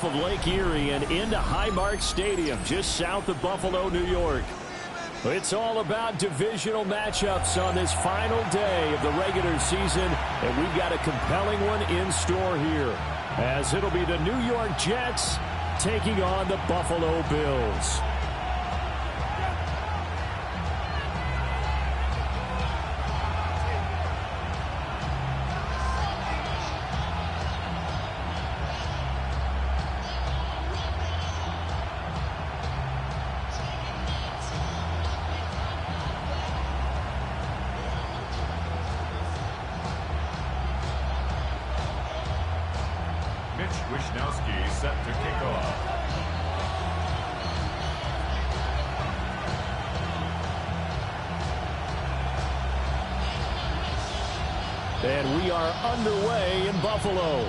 off of Lake Erie and into Highmark Stadium just south of Buffalo, New York. It's all about divisional matchups on this final day of the regular season, and we've got a compelling one in store here, as it'll be the New York Jets taking on the Buffalo Bills. Wishnowsky set to kick off. And we are underway in Buffalo.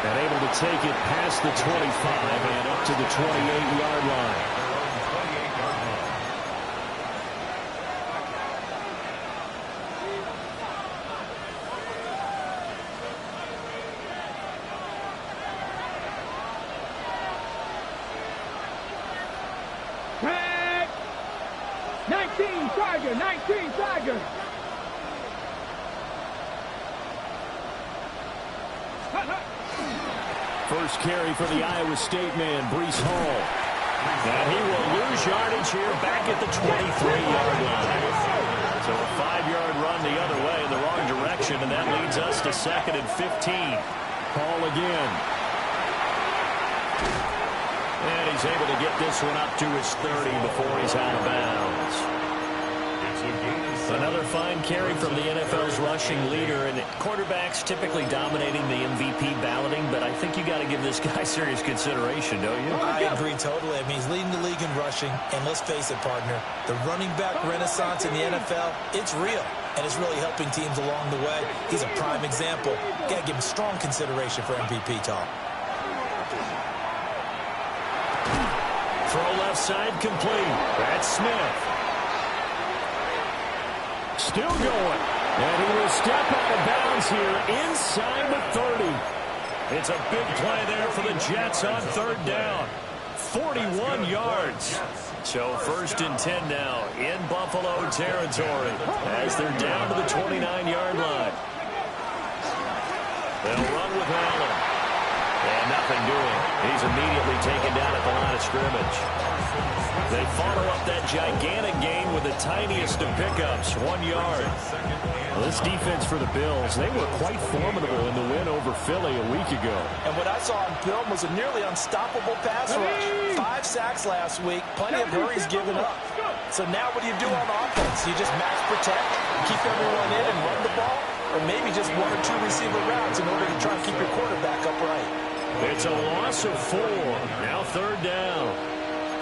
And able to take it past the 25 and up to the 28-yard line. Tag! 19 Tiger, 19 Tiger. First carry for the Iowa State man, Breece Hall. And he will lose yardage here back at the 23-yard line. So a 5-yard run the other way in the wrong direction, and that leads us to 2nd and 15. Hall again. And he's able to get this one up to his 30 before he's out of bounds. Another fine carry from the NFL's rushing leader, and quarterbacks typically dominating the MVP balloting, but I think you got to give this guy serious consideration, don't you? I agree totally. I mean, he's leading the league in rushing, and let's face it, partner, the running back renaissance in the NFL, it's real, and it's really helping teams along the way. He's a prime example. Got to give him strong consideration for MVP talk. Throw left side complete. That's Smith. Still going. And he will step out of bounds here inside the 30. It's a big play there for the Jets on 3rd down. 41 yards. So 1st and 10 now in Buffalo territory as they're down to the 29-yard line. They'll run with Allen. And nothing doing. He's immediately taken down at the line of scrimmage. They follow up that gigantic gain with the tiniest of pickups, 1 yard. Well, this defense for the Bills, they were quite formidable in the win over Philly a week ago. And what I saw on film was a nearly unstoppable pass rush. 5 sacks last week, plenty of hurries given up. So now what do you do on offense? You just max protect, keep everyone in and run the ball, or maybe just 1 or 2 receiver routes in order to try and keep your quarterback upright. It's a loss of 4. Now 3rd down.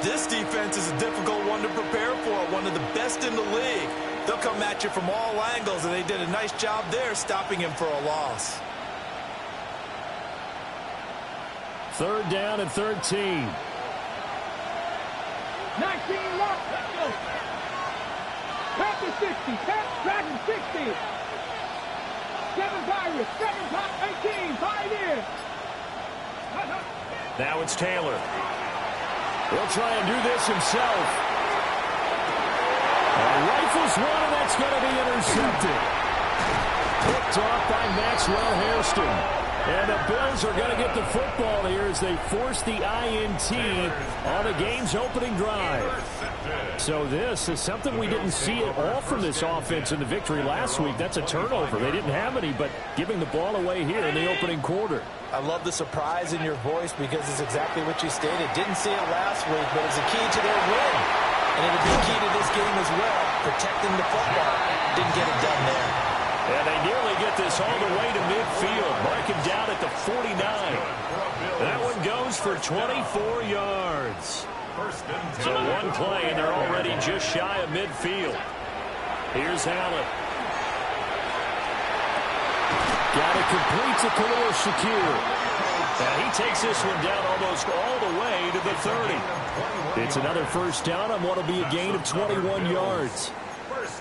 This defense is a difficult one to prepare for, one of the best in the league. They'll come at you from all angles, and they did a nice job there stopping him for a loss. 3rd down and 13. 19 left. Let's go. Panther 60. Dragon 60. 7 Pirates. 7 top 18. Pioneers. Now it's Taylor. He'll try and do this himself. And rifles one, and that's going to be intercepted. Picked off by Maxwell Hairston. And the Bills are going to get the football here as they force the INT on the game's opening drive. So this is something we didn't see at all from this offense in the victory last week. That's a turnover. They didn't have any, but giving the ball away here in the opening quarter. I love the surprise in your voice because it's exactly what you stated. Didn't see it last week, but it's a key to their win. And it'll be key to this game as well, protecting the football. Didn't get it done there. And they nearly get this all the way to midfield. Mark him down at the 49. That one goes for 24 yards. So one play, and they're already just shy of midfield. Here's Allen. Got it complete to Khalil Shakir. And he takes this one down almost all the way to the 30. It's another 1st down on what will be a gain of 21 yards.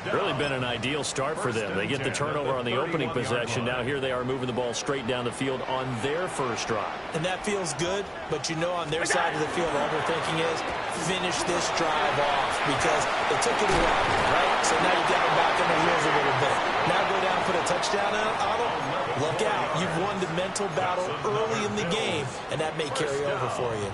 Really been an ideal start for them. They get the turnover on the opening possession. Now here they are moving the ball straight down the field on their first drive. And that feels good, but you know on their side of the field all they're thinking is finish this drive off because they took it away, right? So now you got them back in the wheels a little bit. Now go down, put a touchdown on them. Look out. You've won the mental battle early in the game, and that may carry over for you.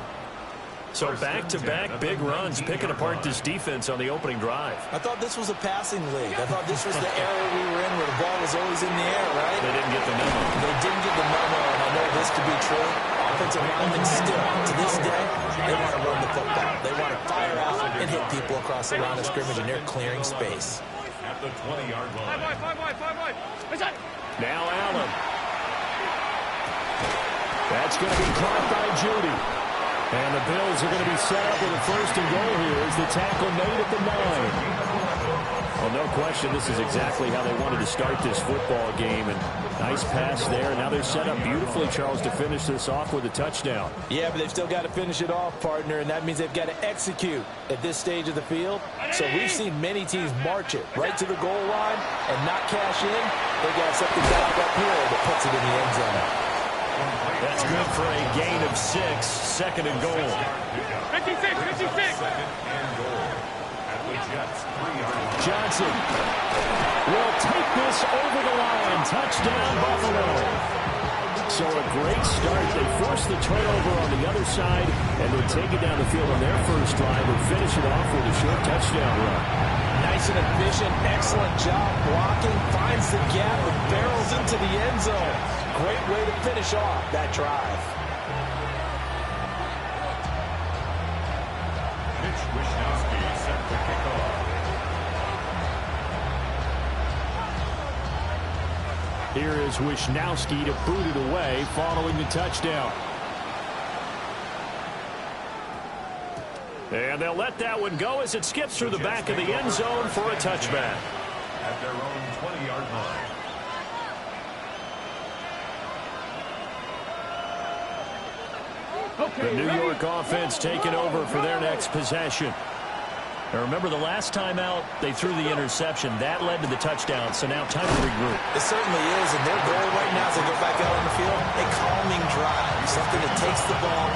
So back-to-back big runs, picking apart this defense on the opening drive. I thought this was a passing league. I thought this was the era we were in where the ball was always in the air, right? They didn't get the memo. They didn't get the memo, and I know this to be true. Offensive linemen still, to this day, they want to run the football. They want to fire out and hit people across the line of scrimmage, and they're clearing space. At the 20-yard line. Now Allen. That's going to be caught by Judy. And the Bills are going to be set up with a first and goal here as the tackle made at the 9. Well, no question, this is exactly how they wanted to start this football game. And nice pass there. Now they're set up beautifully, Charles, to finish this off with a touchdown. Yeah, but they've still got to finish it off, partner, and that means they've got to execute at this stage of the field. So we've seen many teams march it right to the goal line and not cash in. They got something dialed up here that puts it in the end zone. That's good for a gain of 6, second and goal. 56. Second and goal. At the Jets' 3-yard line. Johnson will take this over the line. Touchdown, Buffalo. So a great start. They force the turnover on the other side, and they take it down the field on their first drive and finish it off with a short touchdown run. Nice and efficient, excellent job blocking, finds the gap and barrels into the end zone. Great way to finish off that drive. Mitch Wishnowsky set to kick off. Here is Wishnowsky to boot it away following the touchdown. And they'll let that one go as it skips through the back of the end zone for a touchback. At their own 20-yard line. The New York offense taking over for their next possession. Now remember, the last time out, they threw the interception. That led to the touchdown, so now time to regroup. It certainly is, and their goal right now as they go back out on the field, a calming drive, something that takes the ball,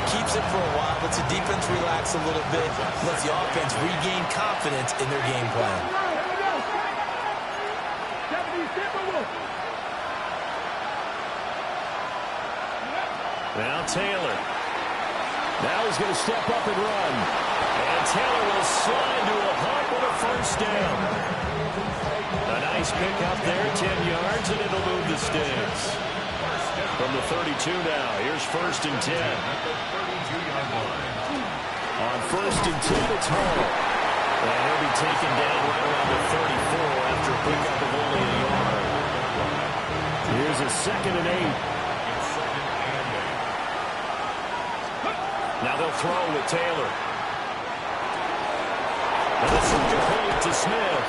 keeps it for a while, lets the defense relax a little bit, lets the offense regain confidence in their game plan. Now Taylor. Now he's going to step up and run. And Taylor will slide to a punt with a first down. A nice pick up there, 10 yards, and it'll move the sticks. From the 32 now, here's first and 10. On first and 10, it's Hall. And he'll be taken down right around the 34 after a pickup of only a yard. Here's a second and 8. Now they'll throw with Taylor. And this is complete to Smith.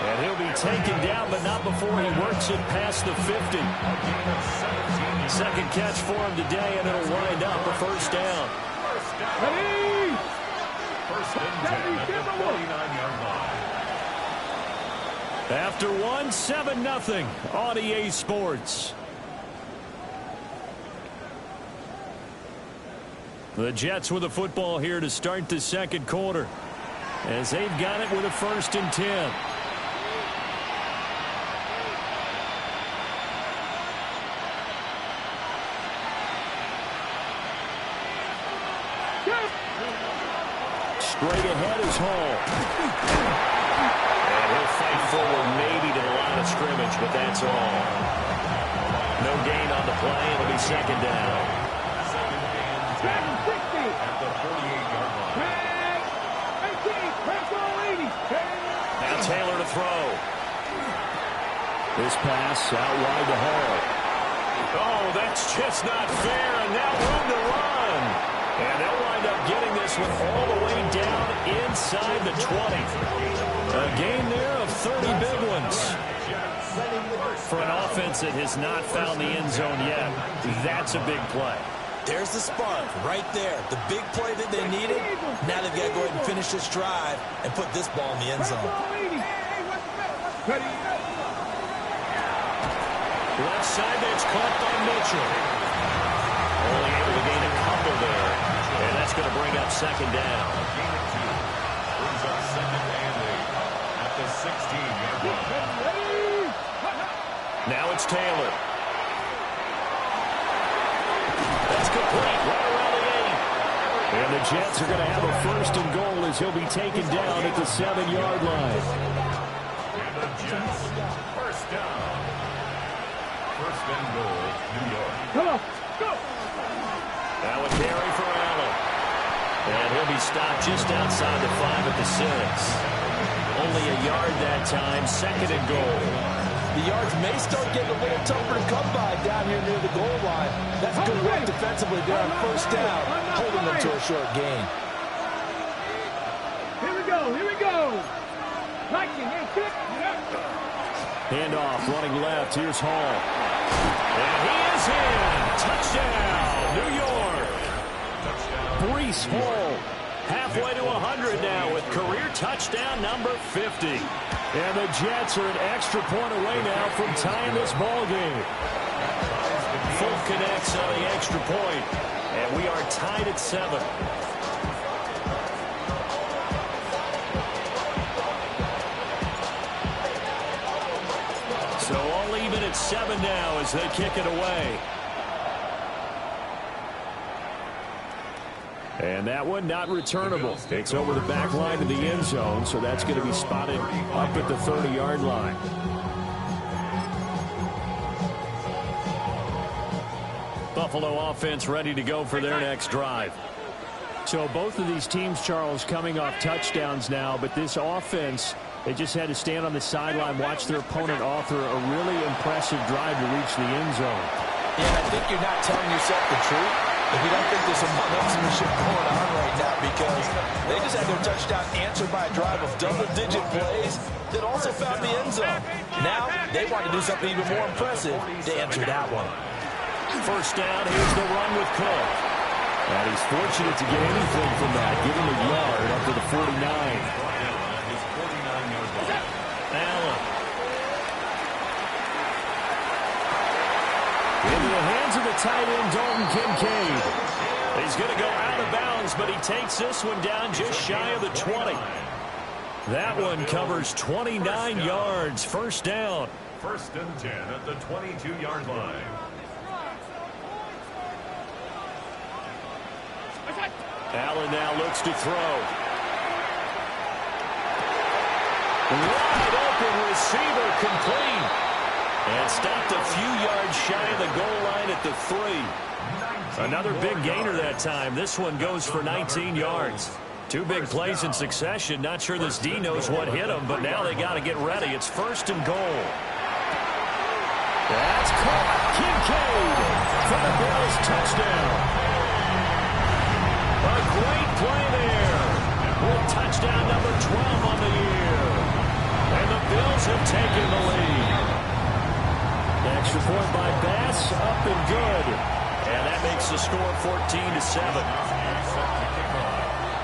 And he'll be taken down, but not before he works it past the 50. Second catch for him today, and it'll wind up a first down. Ready? First and 10 at the 49-yard line. After one, 7-0 on EA Sports. The Jets with the football here to start the second quarter, as they've got it with a first and 10. Straight ahead is Hall. And he'll fight forward maybe to the line of scrimmage, but that's all. No gain on the play. It'll be second down. Second 60. At the 48-yard line. Tag 18. Pencil 80. Now Taylor to throw. This pass out wide to Hall. Oh, that's just not fair, and now room to run. And they'll wind up getting this one all the way down inside the 20. A gain there of 30 big ones. For an offense that has not found the end zone yet, that's a big play. There's the spark right there. The big play that they needed. Now they've got to go ahead and finish this drive and put this ball in the end zone. Ready. Left side, that's caught by Mitchell. Only able to gain a couple there. And that's going to bring up second down. Gain of 2. Brings up second and 8 at the 16-yard line. Ready. Now it's Taylor. That's complete. Right around the 8. And the Jets are going to have a first and goal as he'll be taken down at the 7-yard line. And the Jets, first down. First and goal, New York. Come on. Go. Now a carry for Allen. And he'll be stopped just outside the 5 at the 6. Only a yard that time, second and goal. The yards may start getting a little tougher to come by down here near the goal line. That's good work defensively there on first down, holding them to a short gain. Here we go. Here we go. Lightning and kick. Handoff, running left. Here's Hall. And he is in. Touchdown, New York. Breece Hall, halfway to 100 now with career touchdown number 50. And the Jets are an extra point away now from tying this ball game. Full connects on the extra point, and we are tied at 7. So all even at 7 now as they kick it away. And that one not returnable. It's over the back line to the end zone, so that's going to be spotted up at the 30-yard line. Buffalo offense ready to go for their next drive. So both of these teams, Charles, coming off touchdowns now, but this offense, they just had to stand on the sideline, watch their opponent author a really impressive drive to reach the end zone. Yeah, I think you're not telling yourself the truth if you don't think there's some one-upsmanship going on right now, because they just had their touchdown answered by a drive of double-digit plays that also found the end zone. Now they want to do something even more impressive to answer that one. First down, here's the run with Cook. And he's fortunate to get anything from that. Give him a yard up to the 49. Allen. Into the hands of the tight end, Dalton Kincaid. He's going to go out of bounds, but he takes this one down just shy of the 20. That one covers 29 yards. First down. First and 10 at the 22-yard line. Allen now looks to throw. Wide open receiver, complete. And stopped a few yards shy of the goal line at the 3. Another big gainer that time. This one goes for 19 yards. Two big plays in succession. Not sure this D knows what hit him, but now they got to get ready. It's first and goal. That's caught. Kincaid for the Bills touchdown. A great play there with touchdown number 12 on the year. And the Bills have taken the lead. Extra point by Bass, up and good. And that makes the score 14-7.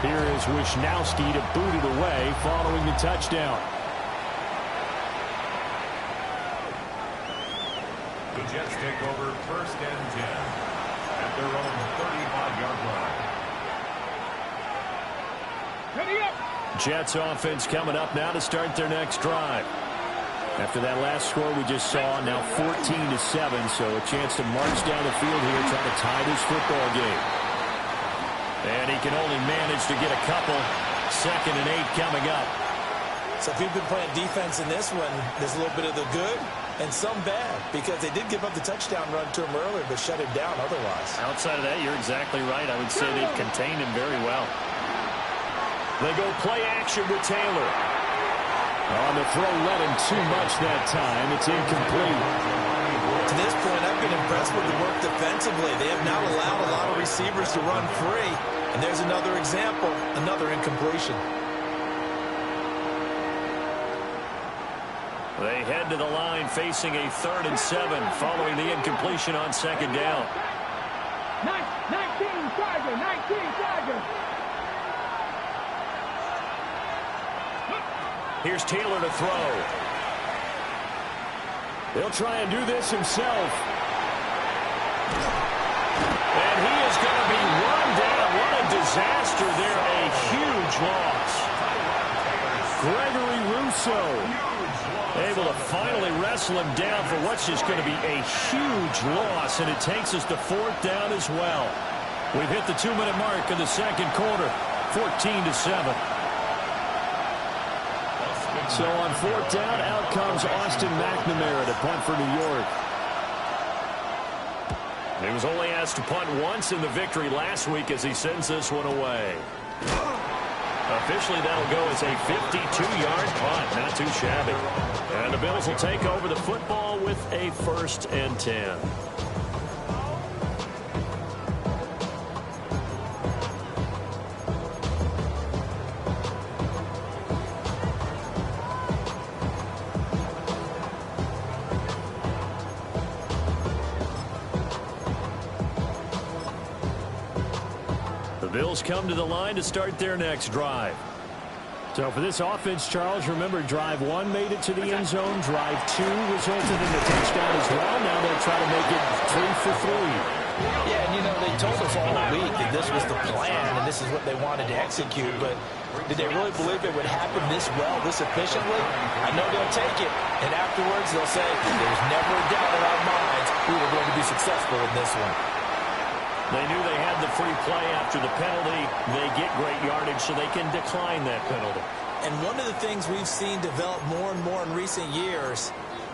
Here is Wisnowski to boot it away following the touchdown. The Jets take over first and 10 at their own 35-yard line. Ready up. Jets offense coming up now to start their next drive. After that last score we just saw, now 14-7, so a chance to march down the field here, trying to tie this football game. And he can only manage to get a couple. Second and 8 coming up. So if you've been playing defense in this one, there's a little bit of the good and some bad, because they did give up the touchdown run to him earlier, but shut him down otherwise. Outside of that, you're exactly right. I would say they've contained him very well. They go play action with Taylor. On the throw, let him too much that time. It's incomplete. To this point, I've been impressed with the work defensively. They have now allowed a lot of receivers to run free. And there's another example, another incompletion. They head to the line facing a 3rd and 7 following the incompletion on second down. 19 Tiger, 19 Tiger. Here's Taylor to throw. He'll try and do this himself. And he is going to be run down. What a disaster there. A huge loss. Gregory Rousseau able to finally wrestle him down for what's just going to be a huge loss, and it takes us to 4th down as well. We've hit the 2-minute mark in the second quarter, 14-7. So on 4th down, out comes Austin McNamara to punt for New York. He was only asked to punt once in the victory last week as he sends this one away. Officially, that'll go as a 52-yard punt. Not too shabby. And the Bills will take over the football with a 1st and 10. Bills come to the line to start their next drive. So for this offense, Charles, remember, drive 1 made it to the end zone. Drive 2 resulted in a touchdown as well. Now they'll try to make it 3 for 3. Yeah, and you know, they told us all week that this was the plan and this is what they wanted to execute, but did they really believe it would happen this well, this efficiently? I know they'll take it, and afterwards they'll say, there's never a doubt in our minds we were going to be successful in this one. They knew they had the free play after the penalty. They get great yardage so they can decline that penalty. And one of the things we've seen develop more and more in recent years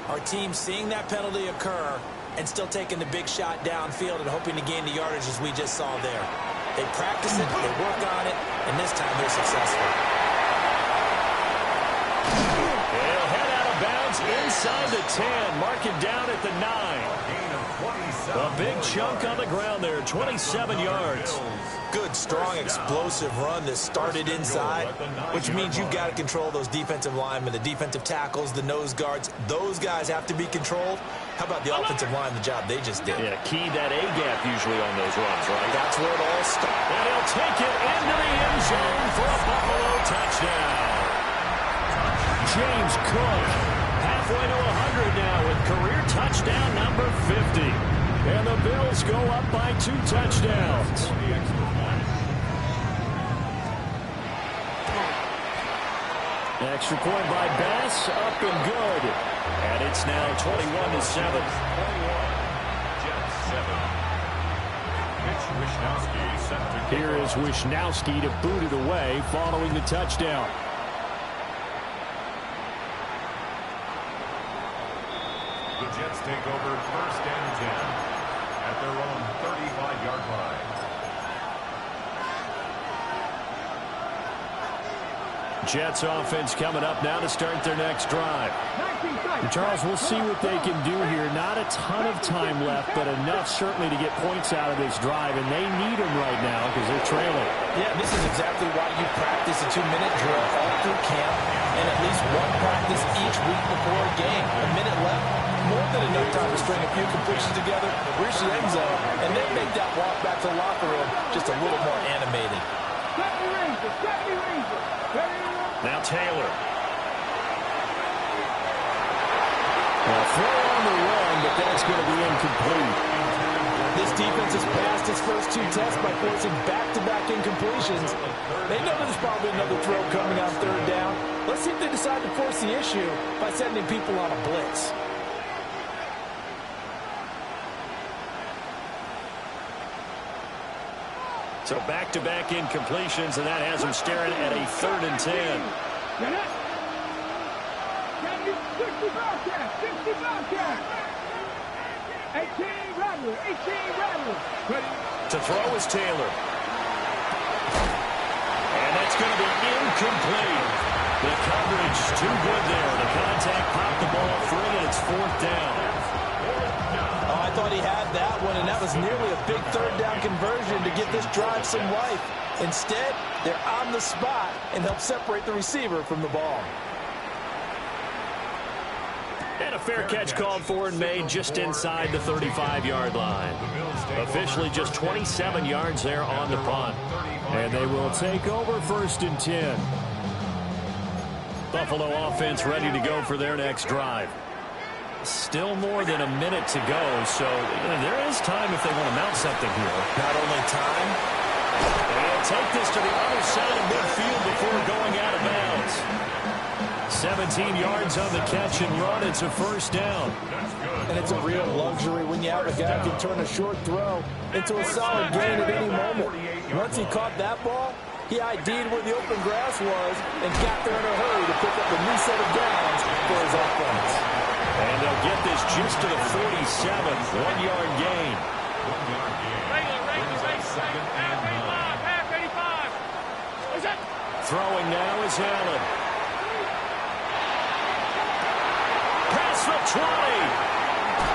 are teams seeing that penalty occur and still taking the big shot downfield and hoping to gain the yardage as we just saw there. They practice it, they work on it, and this time they're successful. They'll head out of bounds inside the 10. Mark it down at the 9. A big chunk on the ground there, 27 yards. Good, strong, explosive run that started inside, which means you've got to control those defensive linemen, the defensive tackles, the nose guards. Those guys have to be controlled. How about the offensive line, the job they just did? Yeah, key that A-gap usually on those runs, right? That's where it all starts. And he'll take it into the end zone for a Buffalo touchdown. James Cook, halfway to 100 now with career touchdown number 50. And the Bills go up by 2 touchdowns. Extra point by Bass, up and good. And it's now 21-7. Here is Wishnowsky to boot it away following the touchdown. The Jets take over 1st and 10 at their own 35-yard line. Jets offense coming up now to start their next drive. And Charles, we'll see what they can do here. Not a ton of time left, but enough certainly to get points out of this drive, and they need them right now because they're trailing. Yeah, this is exactly why you practice a 2-minute drill all through camp and at least one practice each week before a game. A minute left, more than enough time to string a few completions together, reach the end zone, and then make that walk back to the locker room just a little more animated. Now Taylor. Well, throw on the run, but that's going to be incomplete. This defense has passed its first 2 tests by forcing back-to-back incompletions. They know there's probably another throw coming on 3rd down. Let's see if they decide to force the issue by sending people on a blitz. So back-to-back incompletions, and that has them staring at a 3rd and 10. To throw is Taylor. And that's going to be incomplete. The coverage too good there. The contact popped the ball free, and it's 4th down. Oh, I thought he had that one, and that was nearly a big 3rd down conversion to give this drive some life. Instead, they're on the spot and help separate the receiver from the ball. And a fair catch called for and made just inside the 35-yard line. Officially just 27 yards there on the punt. And they will take over 1st and 10. Buffalo offense ready to go for their next drive. Still more than a minute to go, so there is time if they want to mount something here. Not only time. They'll take this to the other side of midfield before going out of bounds. 17 yards on the catch and run. It's a first down. And it's a real luxury when you have a guy who can turn a short throw into a solid gain at any moment. Once he caught that ball, he ID'd where the open grass was and got there in a hurry to pick up a new set of downs for his offense. And they'll get this just to the 47, 1-yard gain. Throwing now is Allen. Past the 20.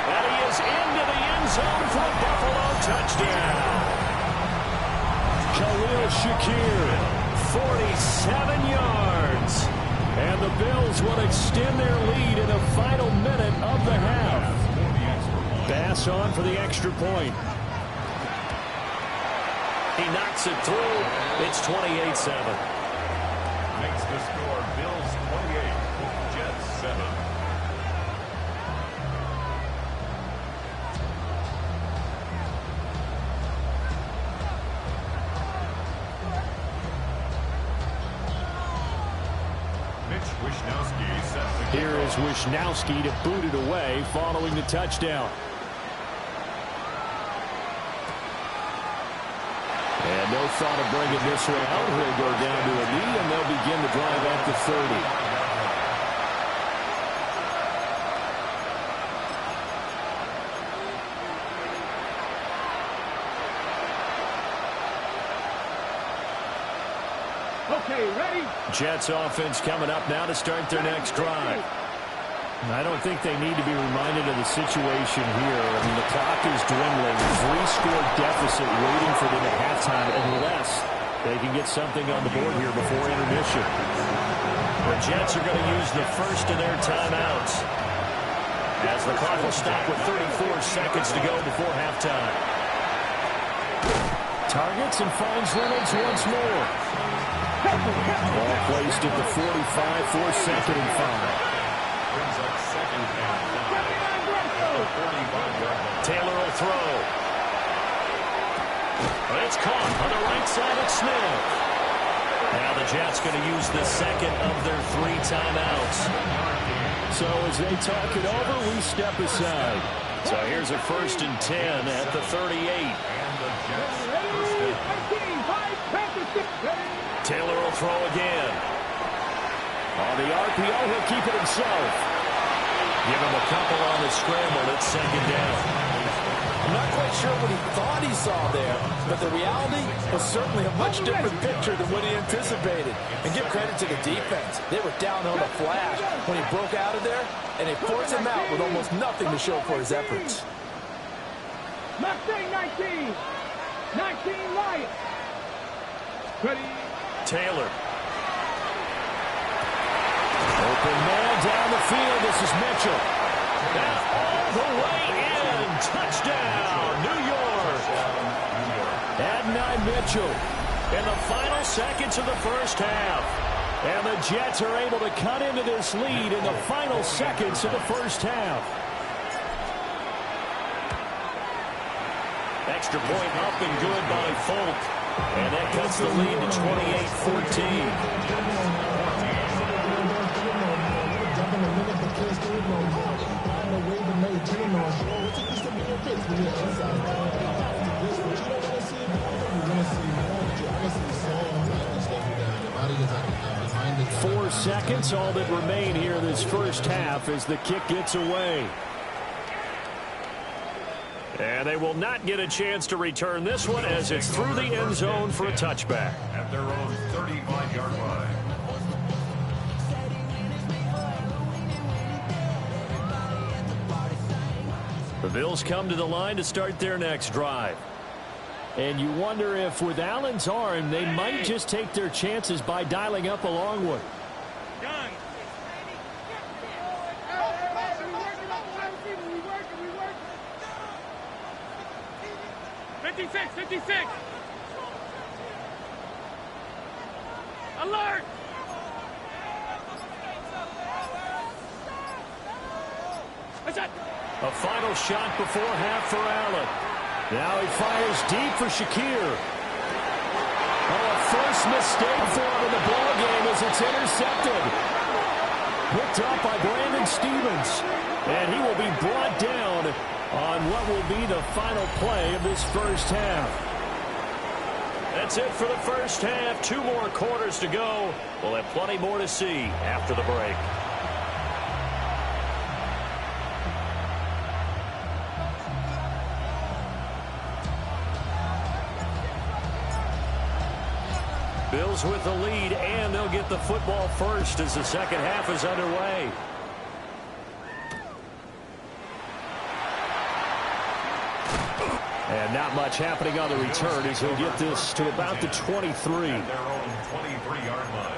And he is into the end zone for a Buffalo touchdown. Khalil Shakir, 47 yards. And the Bills will extend their lead in the final minute of the half. Bass on for the extra point. He knocks it through. It's 28-7. Makes the score Bills 28, Jets 7. Here is Wishnowsky to boot it away following the touchdown. And no thought of bringing this one out. He'll go down to a knee, and they'll begin the drive at the 30. Okay, ready? Jets offense coming up now to start their next drive. I don't think they need to be reminded of the situation here. I mean, the clock is dwindling. 3-score deficit waiting for them at halftime unless they can get something on the board here before intermission. The Jets are going to use the first of their timeouts as the clock will stop with 34 seconds to go before halftime. Targets and finds Reynolds once more. Ball placed at the 45 for 2nd and 5. Brings up 2nd and 5. Taylor will throw. But it's caught on the right side of Smith. Now the Jets going to use the second of their 3 timeouts. So as they talk it over, we step aside. So here's a 1st and 10 at the 38. And the Jets first down. Taylor will throw again. On the RPO, he'll keep it himself. Give him a couple on the scramble. It's 2nd down. I'm not quite sure what he thought he saw there, but the reality was certainly a much different picture than what he anticipated. And give credit to the defense. They were down on a flash when he broke out of there, and they forced him out with almost nothing to show for his efforts. Mustang 19. 19 Lions. Ready? Taylor. Open man down the field. This is Mitchell. That all the way in. Touchdown, New York. Adonai Mitchell in the final seconds of the first half. And the Jets are able to cut into this lead in the final seconds of the first half. Extra point up and good by Folk. And that cuts the lead to 28-14. Four seconds, all that remain here this first half as the kick gets away. And they will not get a chance to return this one as it's through the end zone for a touchback. At their own 35-yard line. The Bills come to the line to start their next drive. And you wonder if with Allen's arm, they might just take their chances by dialing up a long one. 56, 56. Alert! A final shot before half for Allen. Now he fires deep for Shakir. Oh, a first mistake for him in the ballgame as it's intercepted. Picked up by Brandon Stephens. And he will be brought down on what will be the final play of this first half. That's it for the first half. 2 more quarters to go. We'll have plenty more to see after the break. Bills with the lead, and they'll get the football first as the second half is underway. And not much happening on the return as he'll get this to about the 23. At their own 23-yard line.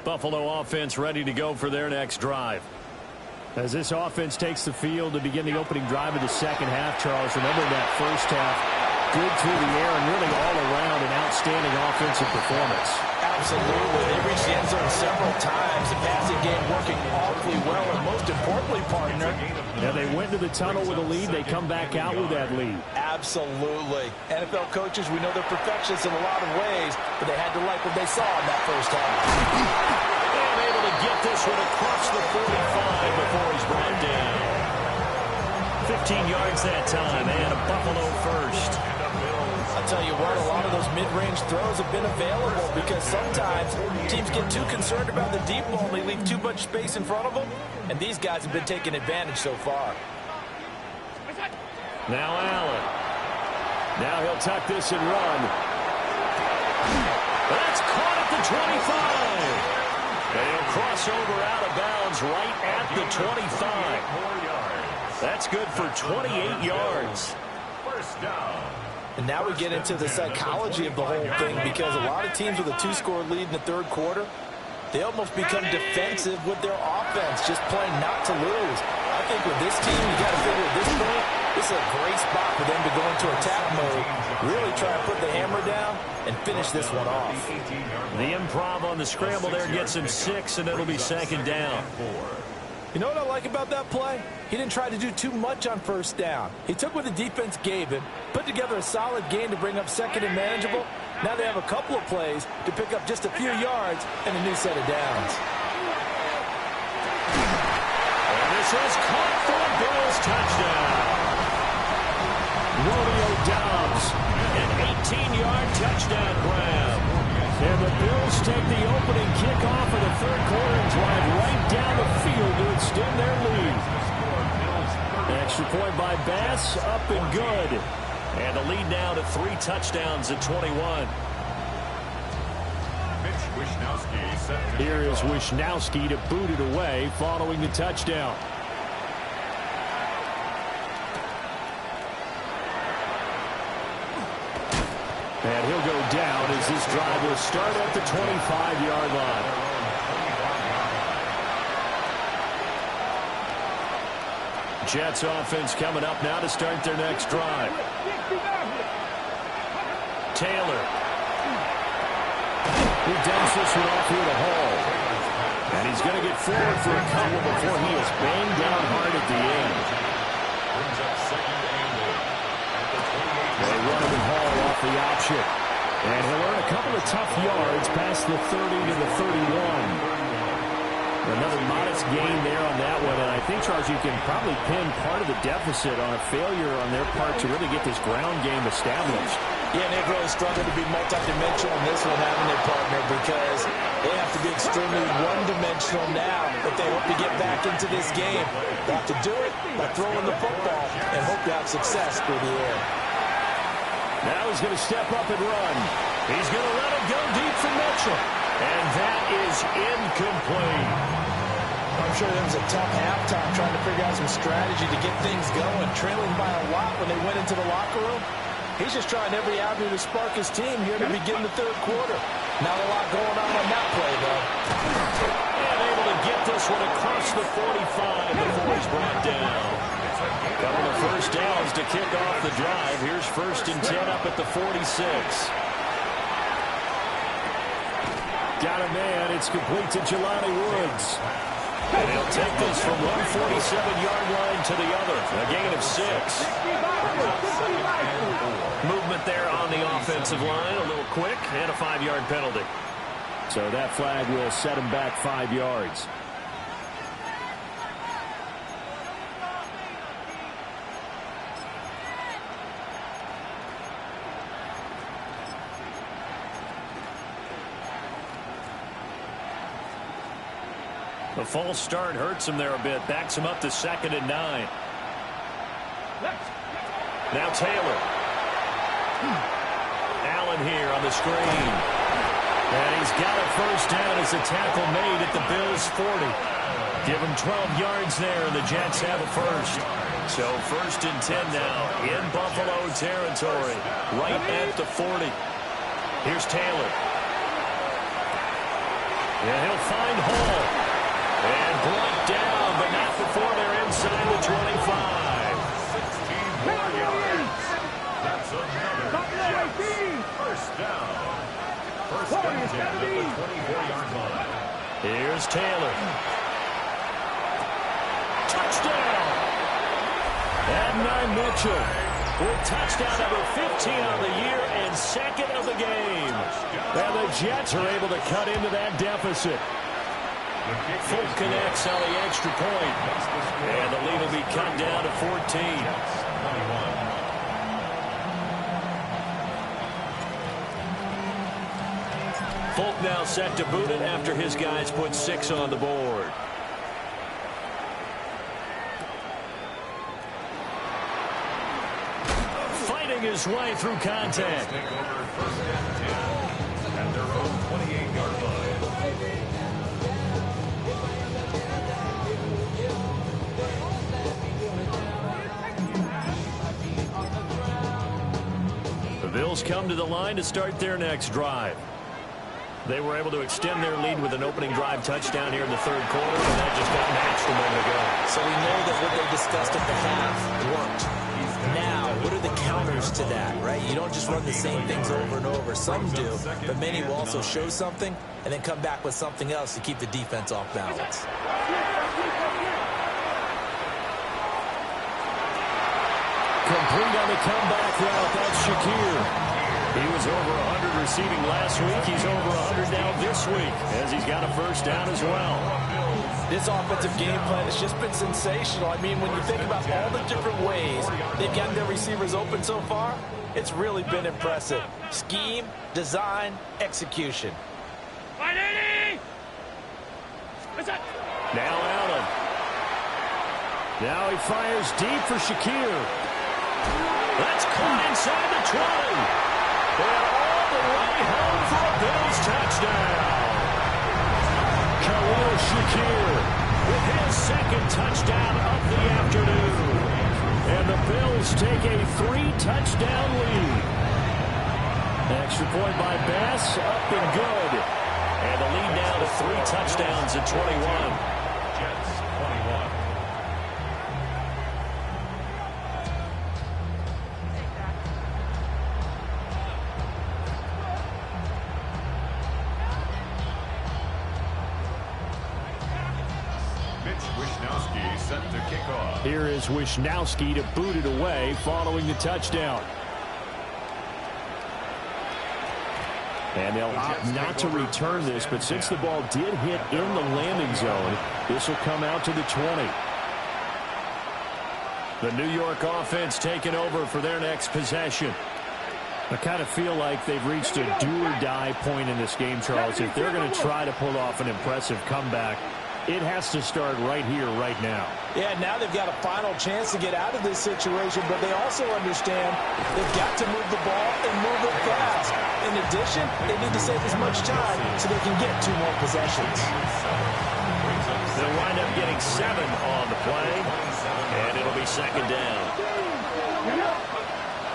Buffalo offense ready to go for their next drive. As this offense takes the field to begin the opening drive of the second half, Charles, remember that first half, good through the air and really all around an outstanding offensive performance. Absolutely. They reached the end zone several times. The passing game working awfully well, and most importantly, partner. Yeah, they went to the tunnel with a lead. They come back out with that lead. Absolutely. NFL coaches, we know they're perfectionists in a lot of ways, but they had to like what they saw in that first half. And able to get this one across the 45 before he's brought down. 15 yards that time, and a Buffalo first. I'll tell you what, a lot of those mid-range throws have been available because sometimes teams get too concerned about the deep ball and they leave too much space in front of them, and these guys have been taking advantage so far. Now Allen. Now he'll tuck this and run. That's caught at the 25. And he'll cross over out of bounds right at the 25. That's good for 28 yards. First down. And now we get into the psychology of the whole thing because a lot of teams with a 2-score lead in the third quarter, they almost become defensive with their offense, just playing not to lose. I think with this team, you got to figure at this point, this is a great spot for them to go into attack mode, really try to put the hammer down and finish this one off. The improv on the scramble there gets him 6, and it'll be second down. You know what I like about that play? He didn't try to do too much on first down. He took what the defense gave him, put together a solid game to bring up second and manageable. Now they have a couple of plays to pick up just a few yards and a new set of downs. And this is caught for a Bills touchdown. Romeo Doubs, an 18-yard touchdown grab. And the Bills take the opening kickoff of the third quarter and drive right down the field to extend their lead. Extra point by Bass, up and good. And the lead now to 3 touchdowns at 21. Here is Wishnowski to boot it away following the touchdown. And he'll go down as this drive will start at the 25-yard line. Jets offense coming up now to start their next drive. Taylor. He dumps this one off here to Hall. And he's going to get forward for a couple before he is banged down hard at the end. They run him with Hall off the option. And he'll earn a couple of tough yards past the 30 to the 31. Another modest gain there on that one, and I think, Charles, you can probably pin part of the deficit on a failure on their part to really get this ground game established. Yeah, and they've really struggled to be multidimensional in this one, haven't they, partner, because they have to be extremely one-dimensional now if they hope to get back into this game. They have to do it by throwing the football and hope to have success through the air. Now he's going to step up and run. He's going to let it go deep for Mitchell. And that is incomplete. I'm sure that was a tough halftime trying to figure out some strategy to get things going, trailing by a lot when they went into the locker room. He's just trying every avenue to spark his team here to begin the third quarter. Not a lot going on that play, though. And able to get this one across the 45 before he's brought down. Couple of first downs to kick off the drive. Here's 1st and 10 up at the 46. Got a man. It's complete to Jelani Woods. And he'll take this from one 47-yard line to the other. A gain of 6. Movement there on the offensive line. A little quick and a 5-yard penalty. So that flag will set him back 5 yards. The false start hurts him there a bit. Backs him up to 2nd and 9. Now Taylor. Allen here on the screen. And he's got a first down as a tackle made at the Bills' 40. Give him 12 yards there, and the Jets have a first. So 1st and 10 now in Buffalo territory, right at the 40. Here's Taylor. And he'll find Hall. And brought down, but not before they're inside the 25. 16 more yards. That's another first down. First and 10 at the 24-yard line. Here's Taylor. Touchdown! Adonai Mitchell with touchdown number 15 on the year and 2nd of the game. And the Jets are able to cut into that deficit. Folk connects on the extra point. And the lead will be cut down to 14. Folk now set to boot it after his guys put 6 on the board. Fighting his way through contact. Take over 1st and 10 at their own 28-yard line. The Bills come to the line to start their next drive. They were able to extend their lead with an opening drive touchdown here in the 3rd quarter, and that just got matched a moment ago. So we know that what they discussed at the half worked. Now, what are the counters to that, right? You don't just run the same things over and over. Some do, but many will also show something and then come back with something else to keep the defense off balance. Complete on the comeback route. That's Shakir. He was over 100 receiving last week. He's over 100 now this week as he's got a first down as well. This offensive game plan has just been sensational. I mean, when you think about all the different ways they've gotten their receivers open so far, it's really been impressive. Scheme, design, execution. Now Allen. Now he fires deep for Shakir. That's caught inside the 20. And all the way home for a Bills touchdown. Khalil Shakir with his 2nd touchdown of the afternoon. And the Bills take a 3-touchdown lead. Extra point by Bass, up and good. And the lead now to 3 touchdowns at 21. Jets 21. Set to kick off. Here is Wishnowski to boot it away following the touchdown. And they'll opt not to return this, but since the ball did hit in the landing zone, this will come out to the 20. The New York offense taking over for their next possession. I kind of feel like they've reached a do-or-die point in this game, Charles. If they're going to try to pull off an impressive comeback, it has to start right here, right now. Yeah, now they've got a final chance to get out of this situation, but they also understand they've got to move the ball and move it fast. In addition, they need to save as much time so they can get 2 more possessions. They'll wind up getting 7 on the play, and it'll be 2nd down.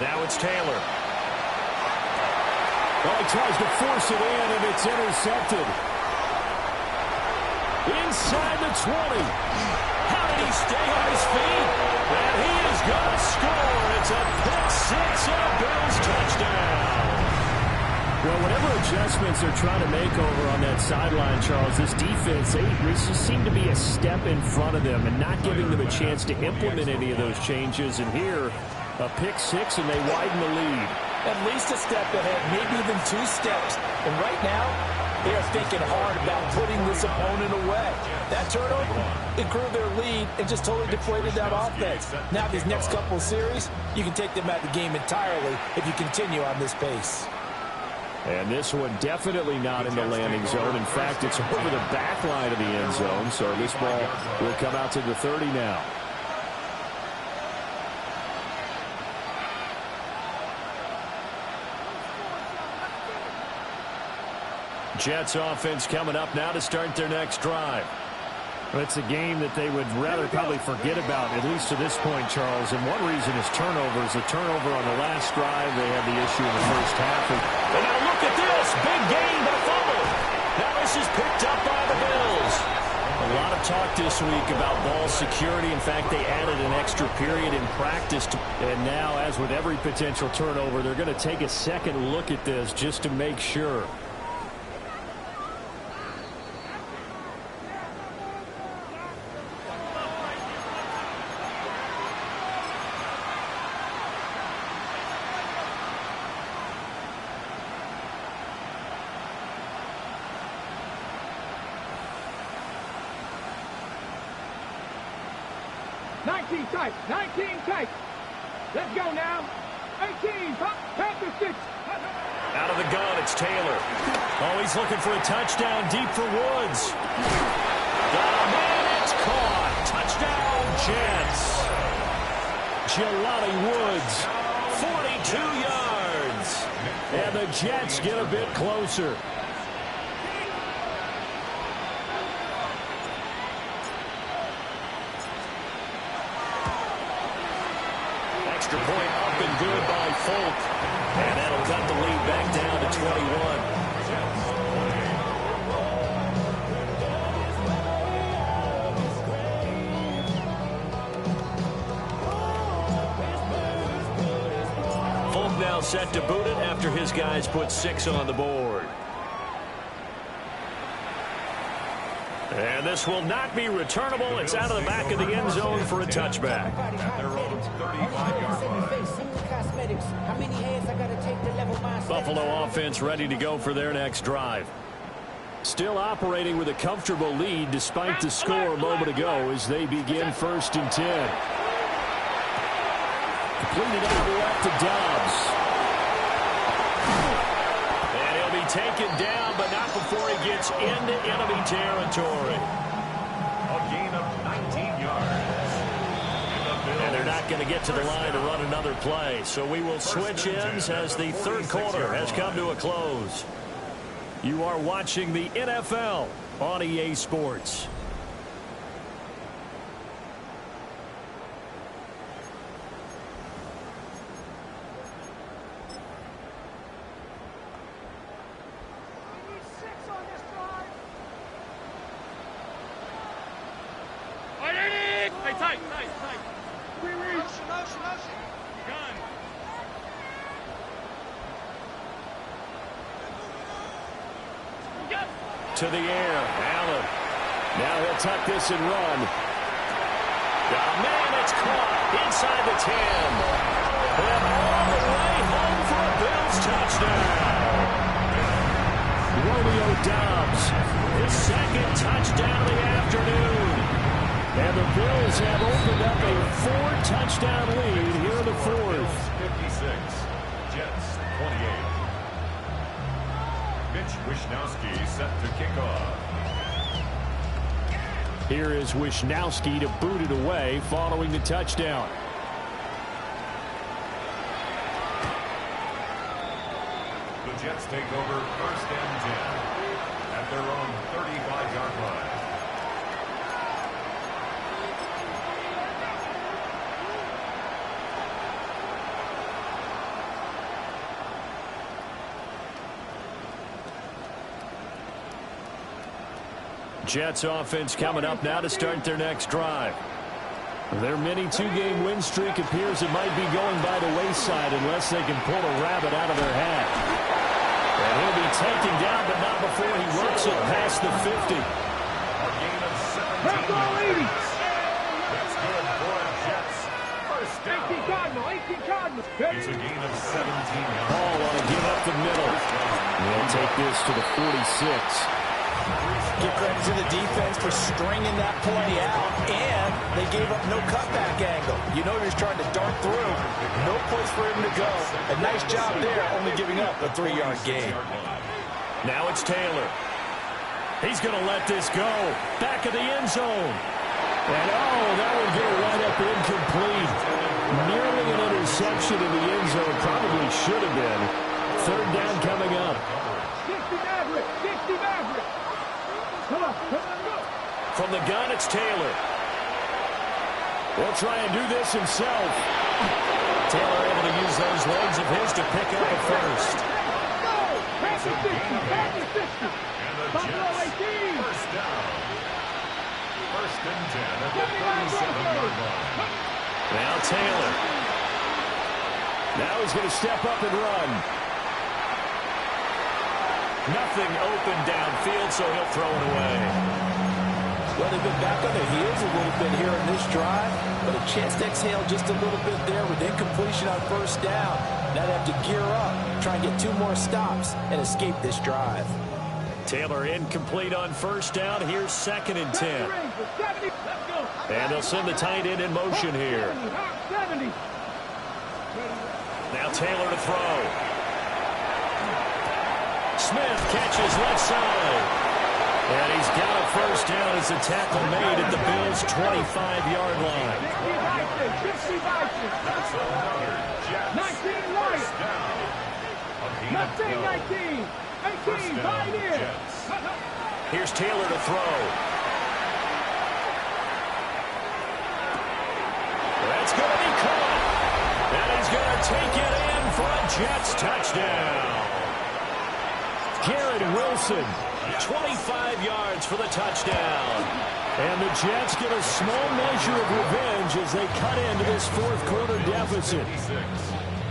Now it's Taylor. Well, he tries to force it in, and it's intercepted. Inside the 20. How did he stay on his feet? And he is going to score. It's a pick 6 and a Bills touchdown. Well, whatever adjustments they're trying to make over on that sideline, Charles, this defense, they just seem to be a step in front of them and not giving them a chance to implement any of those changes. And here, a pick six, and they widen the lead. At least a step ahead, maybe even 2 steps. And right now, they are thinking hard about putting this opponent away. That turnover, it grew their lead and just totally deflated that offense. Now these next couple of series, you can take them out of the game entirely if you continue on this pace. And this one definitely not in the landing zone. In fact, it's over the back line of the end zone. So this ball will come out to the 30 now. Jets offense coming up now to start their next drive. It's a game that they would rather probably forget about, at least to this point, Charles. And one reason is turnovers. A turnover on the last drive. They had the issue in the first half. And now look at this. Big gain, but a fumble. Now this is picked up by the Bills. A lot of talk this week about ball security. In fact, they added an extra period in practice. And now, as with every potential turnover, they're going to take a second look at this just to make sure. Tight, 19 tight. Let's go now. 18, Panther 6. Out of the gun, it's Taylor. Oh, he's looking for a touchdown deep for Woods. Oh, man, it's caught. Touchdown, Jets. Jelani Woods. 42 yards. And the Jets get a bit closer. Extra point up and good by Folk. And that'll cut the lead back down to 21. Folk now set to boot it after his guys put 6 on the board. And this will not be returnable. It's out of the back of the end zone for a touchback. At their own 35-yard line. Buffalo offense ready to go for their next drive. Still operating with a comfortable lead despite the score a moment ago as they begin 1st and 10. Completed out left to Dobbs. And he'll be taken down, but not before he gets into enemy territory. A gain of 19 yards. And they're not going to get to the line to run another play. So we will switch ends as the third quarter has come to a close. You are watching the NFL on EA Sports. To the air, Allen. Now he'll tuck this and run. Oh, man, it's caught inside the 10. And all the way home for a Bills touchdown. Romeo Doubs, his second touchdown of the afternoon. And the Bills have opened up a 4-touchdown lead here in the fourth. 56, Jets 28. Mitch Wishnowsky set to kick off. Here is Wishnowsky to boot it away following the touchdown. The Jets take over 1st and 10 at their own 35-yard line. Jets offense coming up now to start their next drive. Their mini 2-game win streak appears it might be going by the wayside unless they can pull a rabbit out of their hat. And taken down, but not before he works it past the 50. A gain of 17 That's all 80. That's good for the Jets. First down. 18 Cardinal, 18 Cardinal. It's a gain of 17 yards. Ball want to give up the middle. They'll take this to the 46. Give credit to the defense for stringing that play out, and they gave up no cutback angle. You know he's trying to dart through. No place for him to go. A nice job there, only giving up a 3-yard gain. Now it's Taylor. He's going to let this go. Back of the end zone. And, oh, that will get right up incomplete. Nearly an interception in the end zone. Probably should have been. Third down coming up. 60 Maverick, 60 Maverick. Come on, go. From the gun, it's Taylor. Will try and do this himself. Taylor able to use those legs of his to pick up a first. Go! Pass it 50, pass it 50. Buffalo 18. First down. First and 10 at the 37-yard line. Now Taylor. Now he's going to step up and run. Nothing open downfield, so he'll throw it away. Well, they've been back on their heels a little bit here in this drive, but a chance to exhale just a little bit there with incompletion on first down. Now they have to gear up, try and get 2 more stops, and escape this drive. Taylor incomplete on first down. Here's 2nd and 10. And they'll send the tight end in motion here. 70. Now Taylor to throw. Smith catches left side. And he's got a first down as a tackle made at the Bills' 25-yard line. 50 Vikings. 19 Lions. 19, 18, Pioneers. Here's Taylor to throw. That's going to be caught. And he's going to take it in for a Jets touchdown. Garrett Wilson, 25 yards for the touchdown. And the Jets get a small measure of revenge as they cut into this fourth-quarter deficit.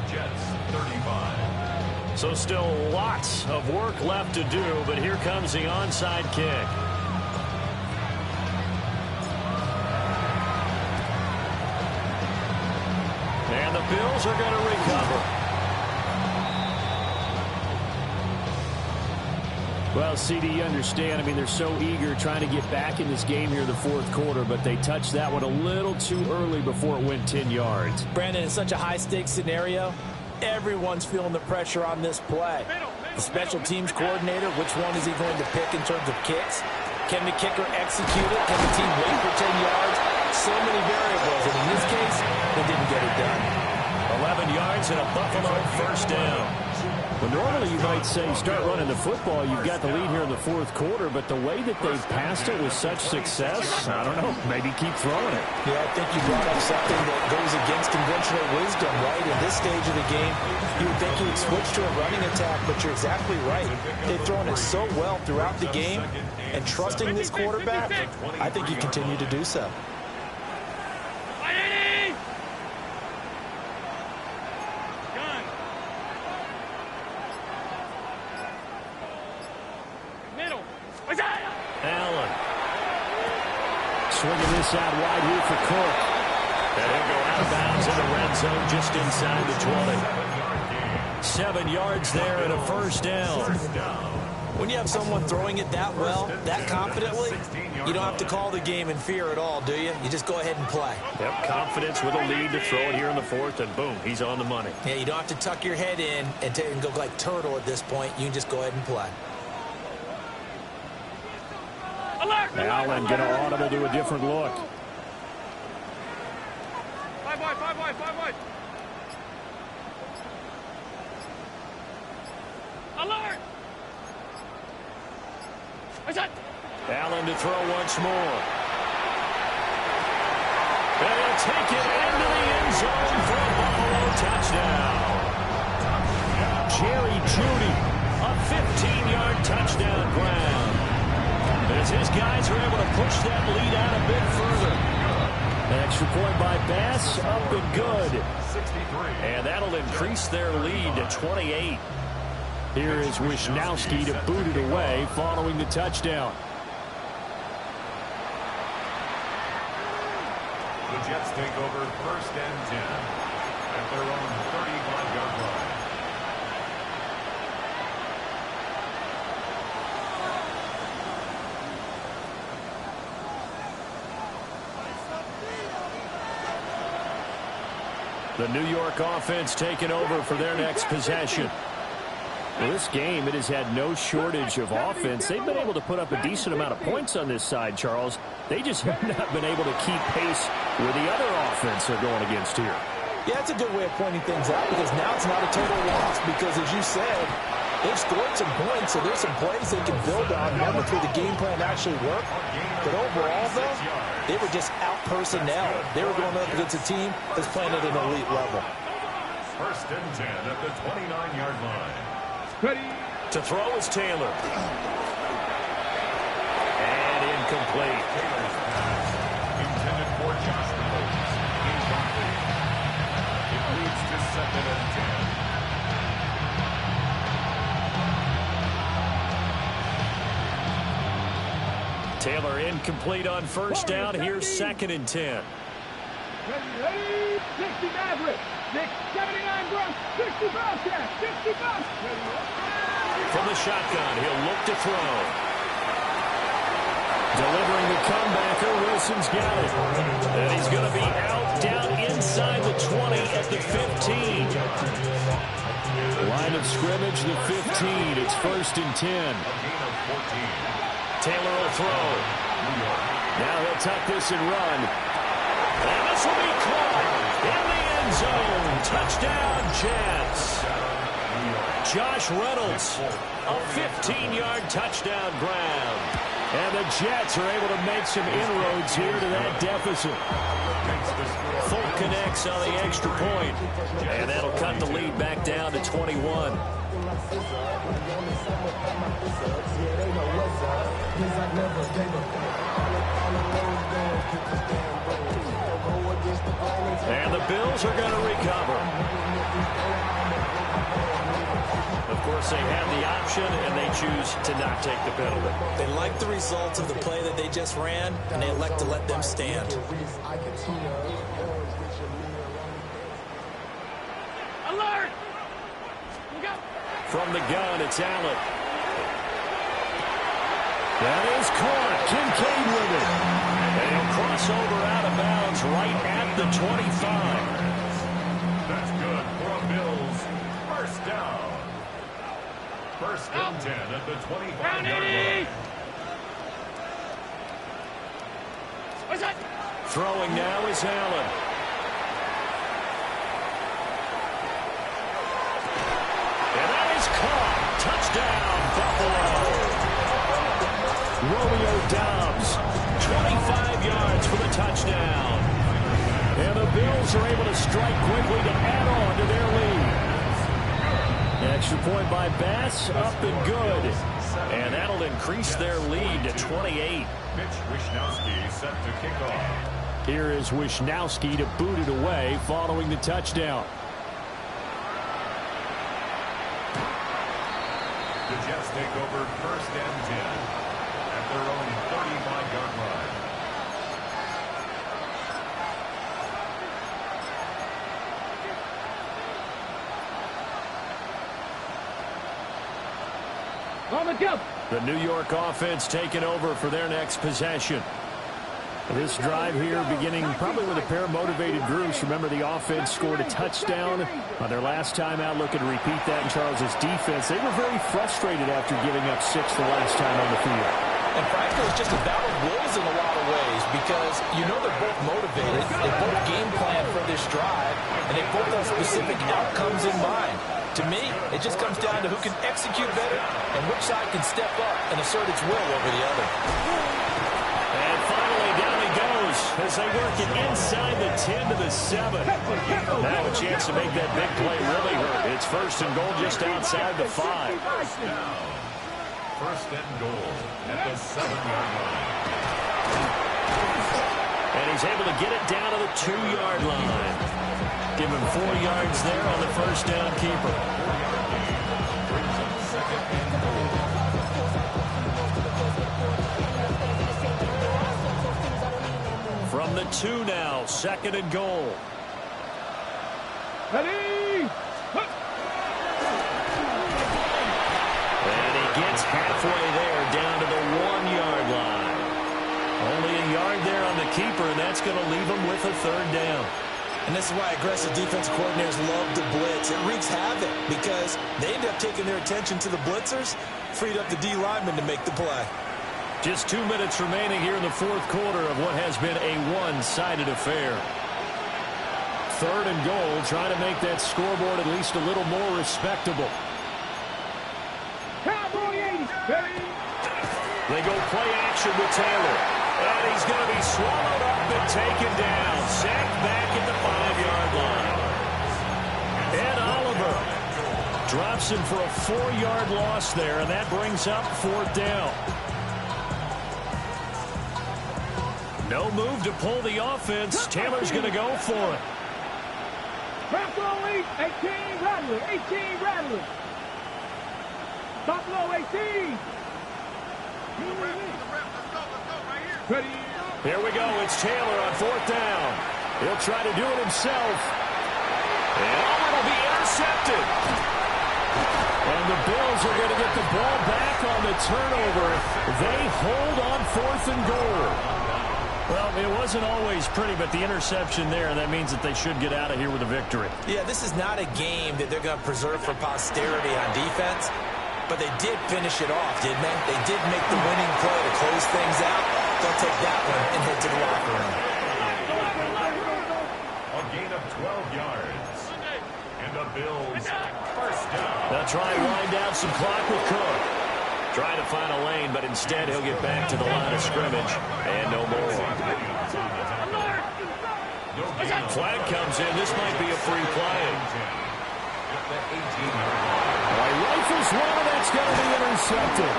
Jets 35. So still lots of work left to do, but here comes the onside kick. And the Bills are going to recover. Well, CD, you understand. I mean, they're so eager trying to get back in this game here in the fourth quarter, but they touched that one a little too early before it went 10 yards. Brandon, it's such a high-stakes scenario. Everyone's feeling the pressure on this play. The special teams coordinator, which one is he going to pick in terms of kicks? Can the kicker execute it? Can the team wait for 10 yards? So many variables, and in this case, they didn't get it done. 11 yards and a Buffalo first down. Well, normally you might say start running the football. You've got the lead here in the fourth quarter, but the way that they've passed it with such success, I don't know, maybe keep throwing it. Yeah, I think you brought up something that goes against conventional wisdom, right? In this stage of the game, you would think you would switch to a running attack, but you're exactly right. They've thrown it so well throughout the game, and trusting this quarterback, I think you continue to do so. Allen. Swinging this out wide here for Cook. And he'll go out of bounds in the red zone just inside the 20. 7 yards there and a first down. When you have someone throwing it that well, that confidently, you don't have to call the game in fear at all, do you? You just go ahead and play. Yep, confidence with a lead to throw it here in the fourth, and boom, he's on the money. Yeah, you don't have to tuck your head in and go like turtle at this point. You can just go ahead and play. Allen going to audible to a different look. 5 wide. Alert! Allen to throw once more. And he'll take it into the end zone for a Buffalo touchdown. Jerry Jeudy, a 15-yard touchdown grab. As his guys are able to push that lead out a bit further. An extra point by Bass, up and good. 63. And that'll increase their lead to 28. Here is Wishnowsky to boot it away following the touchdown. The Jets take over 1st and 10 at their own 35-yard line. The New York offense taking over for their next possession. Well, this game, it has had no shortage of offense. They've been able to put up a decent amount of points on this side, Charles. They just have not been able to keep pace with the other offense they're going against here. Yeah, it's a good way of pointing things out because now it's not a total loss because, as you said, they've scored some points, so there's some plays they can build on. Never through the game plan actually work. But overall, though, they were just out-personnel. They were going up against a team that's playing at an elite level. 1st and 10 at the 29-yard line. Ready. To throw is Taylor. And incomplete. Taylor's pass intended for Josh Reynolds. Incomplete. It leads to 2nd and 10. Taylor incomplete on 1st down. Here's 2nd and 10. Ready. 60 Maverick. 679 Brooks. 60 Bobcat. 60 Bucks. From the shotgun, he'll look to throw. Delivering the comebacker, Wilson's got it. And he's going to be out down inside the 20 at the 15. Line of scrimmage, the 15. It's 1st and 10. A gain of 14. Taylor will throw. Now he'll tuck this and run. And this will be caught in the end zone. Touchdown, Jets. Josh Reynolds, a 15-yard touchdown grab. And the Jets are able to make some inroads here to that deficit. Folk connects on the extra point. And that'll cut the lead back down to 21. And the Bills are going to recover. Of course, they have the option, and they choose to not take the penalty. They like the results of the play that they just ran, and they elect to let them stand. Alert. Look out. From the gun, it's Allen. That is caught. Kincaid with it. And he'll cross over out of bounds right at the 25. That's good for a Bills 1st down. 1st and 10 at the 25-yard line. What's that? Throwing now is Allen. And that is caught. Touchdown, Buffalo. Romeo Doubs, 25 yards for the touchdown. and the Bills are able to strike quickly to add on to their lead. Extra point by Bass, up and good. And that'll increase their lead to 28. Mitch Wishnowsky set to kick off. Here is Wishnowsky to boot it away following the touchdown. The Jets take over 1st and 10 at their own 35-yard line. On the jump. The New York offense taking over for their next possession. This drive here beginning probably with a pair of motivated groups. Remember, the offense scored a touchdown on their last time out. Looking to repeat that in Charles's defense. They were very frustrated after giving up 6 the last time on the field. And frankly, it's just a battle of wills in a lot of ways because you know they're both motivated. They both game plan for this drive, and they both have specific outcomes in mind. To me, it just comes down to who can execute better and which side can step up and assert its will over the other. And finally, down he goes as they work it inside the 10 to the 7. Now a chance to make that big play really hurt. It's 1st and goal just outside the 5. Now, 1st and goal at the 7-yard line. And he's able to get it down to the 2-yard line. Give him 4 yards there on the 1st down keeper. Brings up From the 2 now, 2nd and goal. Ready? And he gets halfway there, down to the 1-yard line. Only a yard there on the keeper, and that's going to leave him with a 3rd down. And this is why aggressive defensive coordinators love to blitz. It wreaks havoc because they end up taking their attention to the blitzers, freed up the D lineman to make the play. Just 2 minutes remaining here in the 4th quarter of what has been a one-sided affair. 3rd and goal, trying to make that scoreboard at least a little more respectable. Cowboy 80. Ready? They go play action with Taylor. And he's going to be swallowed up and taken down. Sacked back at the 5-yard line. And Oliver drops him for a 4-yard loss there, and that brings up 4th down. No move to pull the offense. Taylor's going to go for it. Buffalo 18, Rattler. 18, Rattler. Buffalo 18. Ready? Here we go. It's Taylor on 4th down. He'll try to do it himself. And it'll be intercepted. And the Bills are going to get the ball back on the turnover. They hold on 4th and goal. Well, it wasn't always pretty, but the interception there, that means that they should get out of here with a victory. Yeah, this is not a game that they're going to preserve for posterity on defense, but they did finish it off, didn't they? They did make the winning play to close things out. They'll take that one and head to the locker room. A gain of 12 yards. And the Bills 1st down. They'll try and wind down some clock with Cook. Trying to find a lane, but instead he'll get back to the line of scrimmage. And no more. Flag comes in. This might be a free play. Rifles one, that's going to be intercepted.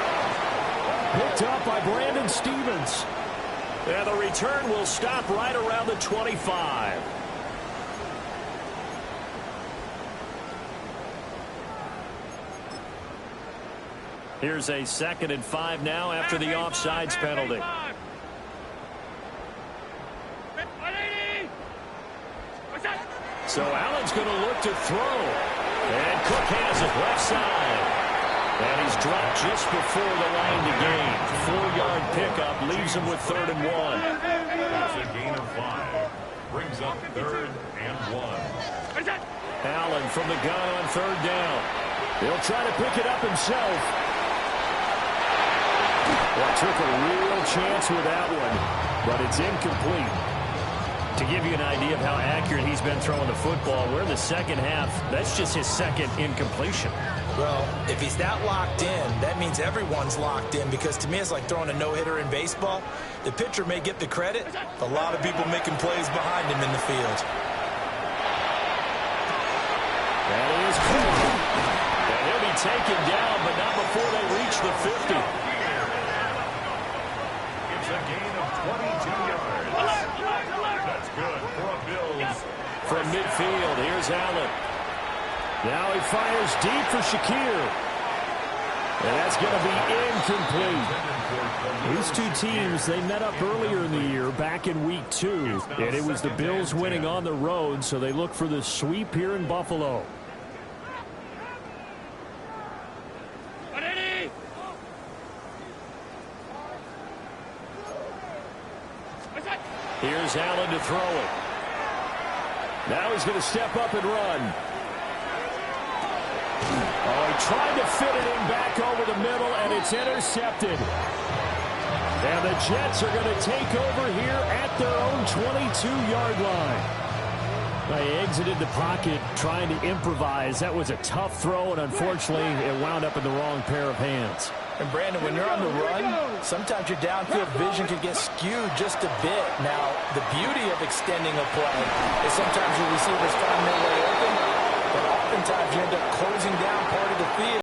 Picked up by Brandon Stephens. And the return will stop right around the 25. Here's a 2nd and 5 now after the offsides penalty. So Allen's going to look to throw. And Cook has it left side. And he's dropped just before the line to gain. 4-yard pickup leaves him with 3rd and 1. That's a gain of 5. Brings up 3rd and 1. Allen from the gun on 3rd down. He'll try to pick it up himself. Well, took a real chance with that one, but it's incomplete. To give you an idea of how accurate he's been throwing the football, we're in the 2nd half. That's just his 2nd incompletion. Well, if he's that locked in, that means everyone's locked in, because to me it's like throwing a no-hitter in baseball. The pitcher may get the credit, a lot of people making plays behind him in the field. That is cool. And he'll be taken down, but not before they reach the 50. It's a gain of 22 yards. That's good for a Bills. From midfield, here's Allen. Now he fires deep for Shakir. And that's going to be incomplete. These two teams, they met up earlier in the year, back in week 2. And it was the Bills winning on the road, so they look for the sweep here in Buffalo. Here's Allen to throw it. Now he's going to step up and run. Oh, he tried to fit it in back over the middle, and it's intercepted. And the Jets are going to take over here at their own 22-yard line. They exited the pocket trying to improvise. That was a tough throw, and unfortunately, it wound up in the wrong pair of hands. And Brandon, when you're on the run, sometimes your downfield vision can get skewed just a bit. Now, the beauty of extending a play is sometimes your receivers find their way open, but oftentimes you end up closing down part of the field.